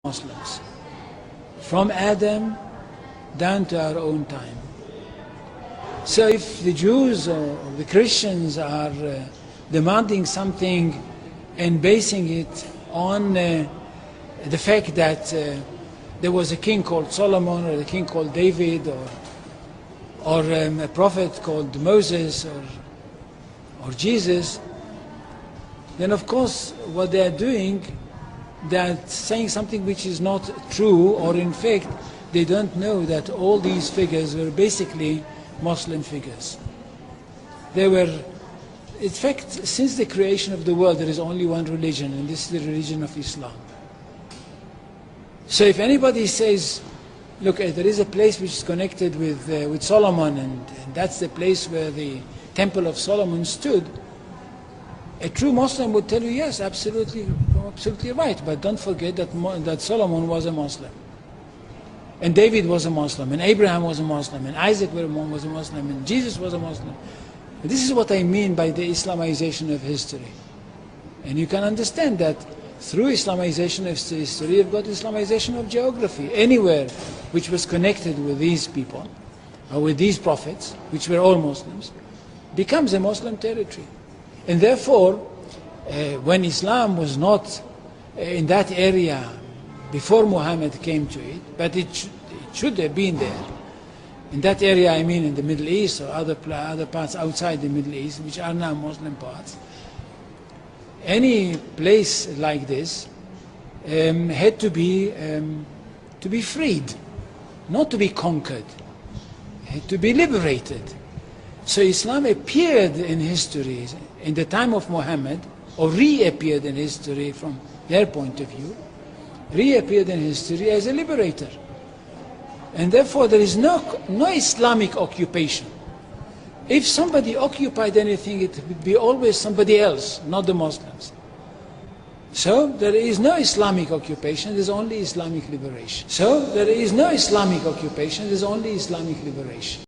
Muslims, from Adam down to our own time. So if the Jews or the Christians are demanding something and basing it on the fact that there was a king called Solomon or a king called David or a prophet called Moses or Jesus, then of course what they are doing, they're saying something which is not true, or in fact they don't know that all these figures were basically Muslim figures. They were, in fact, since the creation of the world there is only one religion, and this is the religion of Islam. So if anybody says, look, there is a place which is connected with Solomon, and that's the place where the Temple of Solomon stood, a true Muslim would tell you, yes, absolutely right, but don't forget that Solomon was a Muslim, and David was a Muslim, and Abraham was a Muslim, and Isaac was a Muslim, and Jesus was a Muslim. This is what I mean by the Islamization of history. And you can understand that through Islamization of history, you've got Islamization of geography. Anywhere which was connected with these people, or with these prophets, which were all Muslims, becomes a Muslim territory. And therefore, when Islam was not in that area before Muhammad came to it, but it should have been there. In that area, I mean in the Middle East or other parts outside the Middle East, which are now Muslim parts. Any place like this had to be freed, not to be conquered, had to be liberated. So Islam appeared in history in the time of Muhammad, or reappeared in history from their point of view, reappeared in history as a liberator. And therefore there is no Islamic occupation. If somebody occupied anything, it would be always somebody else, not the Muslims. So there is no Islamic occupation, there is only Islamic liberation. So there is no Islamic occupation, there is only Islamic liberation.